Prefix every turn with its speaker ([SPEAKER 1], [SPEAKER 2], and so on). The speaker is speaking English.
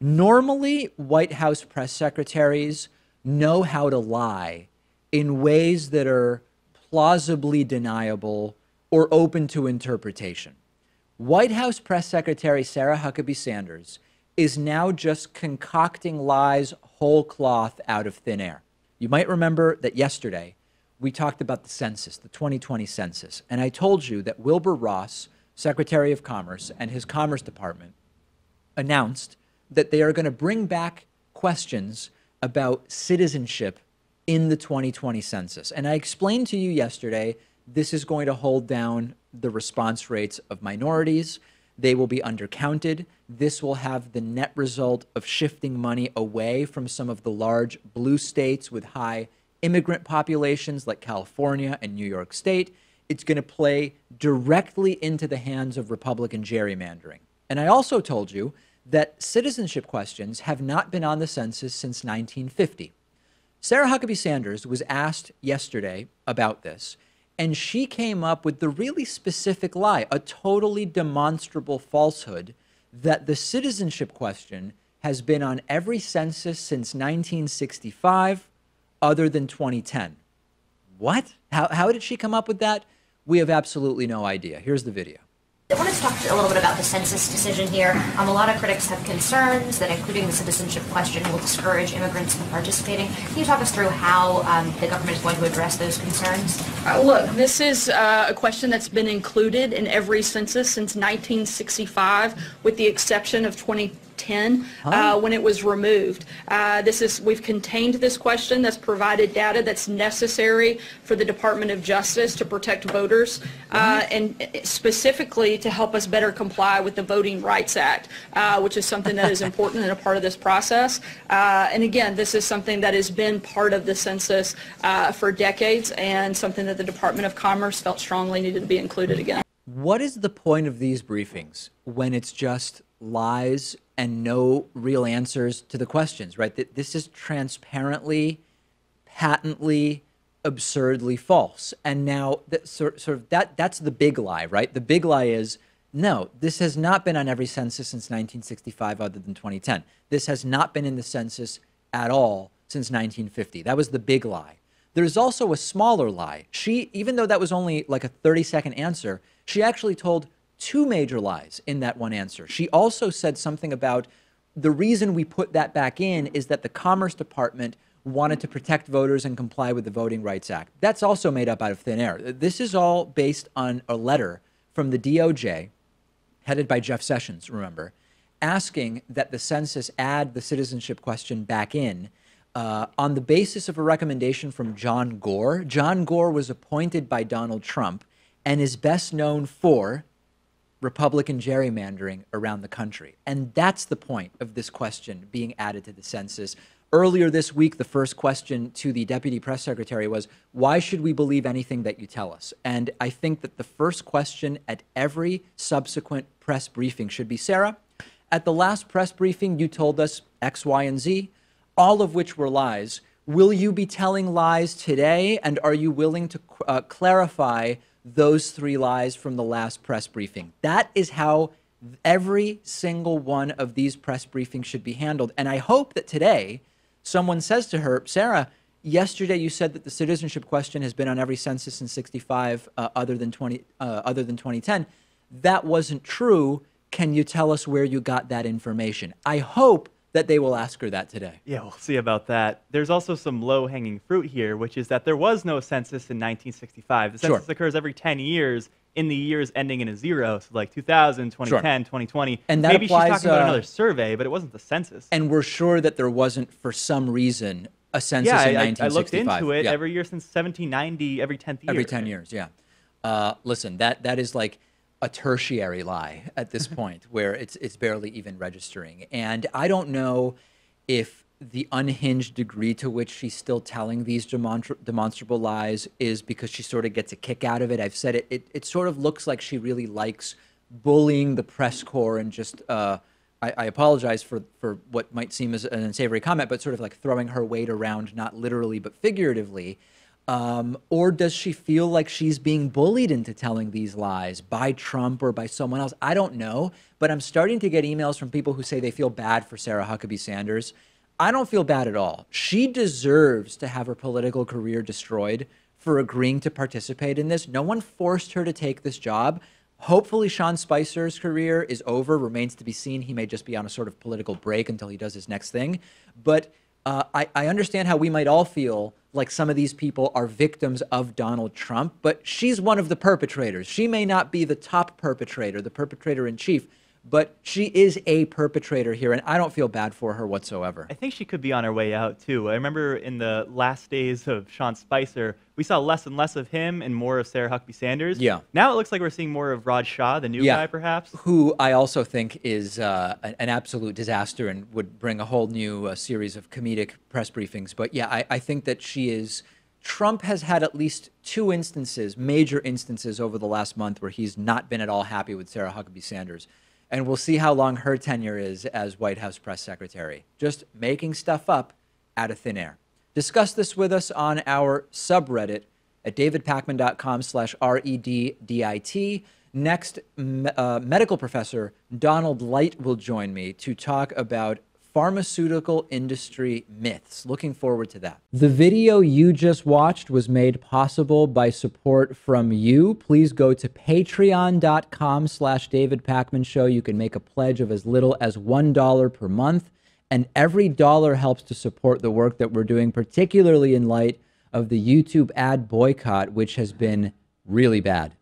[SPEAKER 1] Normally, White House press secretaries know how to lie in ways that are plausibly deniable or open to interpretation. White House Press Secretary Sarah Huckabee Sanders is now just concocting lies whole cloth out of thin air. You might remember that yesterday we talked about the census, the 2020 census, and I told you that Wilbur Ross, Secretary of Commerce, and his Commerce Department announced that they are going to bring back questions about citizenship in the 2020 census. And I explained to you yesterday, this is going to hold down the response rates of minorities. They will be undercounted. This will have the net result of shifting money away from some of the large blue states with high immigrant populations like California and New York State. It's going to play directly into the hands of Republican gerrymandering. And I also told you that citizenship questions have not been on the census since 1950. Sarah Huckabee Sanders was asked yesterday about this, and she came up with the really specific lie, a totally demonstrable falsehood, that the citizenship question has been on every census since 1965, other than 2010. What? How did she come up with that? We have absolutely no idea. Here's the video.
[SPEAKER 2] I wanted to talk a little bit about the census decision here. A lot of critics have concerns that including the citizenship question will discourage immigrants from participating. Can you talk us through how the government is going to address those concerns?
[SPEAKER 3] Look, this is a question that's been included in every census since 1965, with the exception of 2010 when it was removed. We've contained this question that's provided data that's necessary for the Department of Justice to protect voters and specifically to help us better comply with the Voting Rights Act, which is something that is important and a part of this process. And again, this is something that has been part of the census for decades and something that the Department of Commerce felt strongly needed to be included again.
[SPEAKER 1] What is the point of these briefings when it's just lies and no real answers to the questions, right? This is transparently, patently, absurdly false. And now that's the big lie, right? The big lie is, no, this has not been on every census since 1965 other than 2010. This has not been in the census at all since 1950. That was the big lie. There's also a smaller lie. Even though that was only like a 30-second answer, she actually told two major lies in that one answer. She also said something about the reason we put that back in is that the Commerce Department wanted to protect voters and comply with the Voting Rights Act. That's also made up out of thin air. This is all based on a letter from the DOJ, headed by Jeff Sessions, remember, asking that the census add the citizenship question back in on the basis of a recommendation from John Gore. John Gore was appointed by Donald Trump and is best known for Republican gerrymandering around the country. And that's the point of this question being added to the census. Earlier this week, the first question to the deputy press secretary was, why should we believe anything that you tell us? And I think that the first question at every subsequent press briefing should be, Sarah, at the last press briefing, you told us X, Y, and Z, all of which were lies. Will you be telling lies today? And are you willing to clarify those three lies from the last press briefing? That is how every single one of these press briefings should be handled. And I hope that today someone says to her, Sarah, yesterday you said that the citizenship question has been on every census since 65 other than 2010. That wasn't true. Can you tell us where you got that information? I hope that they will ask her that today.
[SPEAKER 4] Yeah, we'll see about that. There's also some low-hanging fruit here, which is that there was no census in 1965. The census occurs every 10 years in the years ending in a zero, so like 2000, 2010, 2020.
[SPEAKER 1] And that
[SPEAKER 4] maybe
[SPEAKER 1] applies,
[SPEAKER 4] she's talking about another survey, but it wasn't the census.
[SPEAKER 1] And we're sure that there wasn't, for some reason, a census in 1965.
[SPEAKER 4] I looked into it every year since 1790, every 10th year.
[SPEAKER 1] Every 10 years, yeah. Listen, that is like a tertiary lie at this point where it's barely even registering. And I don't know if the unhinged degree to which she's still telling these demonstrable lies is because she sort of gets a kick out of it. I've said it sort of looks like she really likes bullying the press corps and just, I apologize for what might seem as an unsavory comment, but sort of like throwing her weight around, not literally, but figuratively. Or does she feel like she's being bullied into telling these lies by Trump or by someone else? I don't know, but I'm starting to get emails from people who say they feel bad for Sarah Huckabee Sanders. I don't feel bad at all. She deserves to have her political career destroyed for agreeing to participate in this. No one forced her to take this job. Hopefully Sean Spicer's career is over, remains to be seen. He may just be on a sort of political break until he does his next thing. But I understand how we might all feel like some of these people are victims of Donald Trump, but she's one of the perpetrators. She may not be the top perpetrator, the perpetrator in chief, but she is a perpetrator here, and I don't feel bad for her whatsoever.
[SPEAKER 4] I think she could be on her way out, too. I remember in the last days of Sean Spicer, we saw less and less of him and more of Sarah Huckabee Sanders.
[SPEAKER 1] Yeah.
[SPEAKER 4] Now it looks like we're seeing more of Raj Shah, the new guy, perhaps.
[SPEAKER 1] Who I also think is an absolute disaster and would bring a whole new series of comedic press briefings. But yeah, I think that she is... Trump has had at least 2 instances, major instances over the last month where he's not been at all happy with Sarah Huckabee Sanders. And we'll see how long her tenure is as White House press secretary. Just making stuff up out of thin air. Discuss this with us on our subreddit at davidpakman.com/REDDIT. Next, medical professor Donald Light will join me to talk about pharmaceutical industry myths. Looking forward to that. The video you just watched was made possible by support from you. Please go to patreon.com/David Pakman Show. You can make a pledge of as little as $1 per month, and every dollar helps to support the work that we're doing, particularly in light of the YouTube ad boycott, which has been really bad.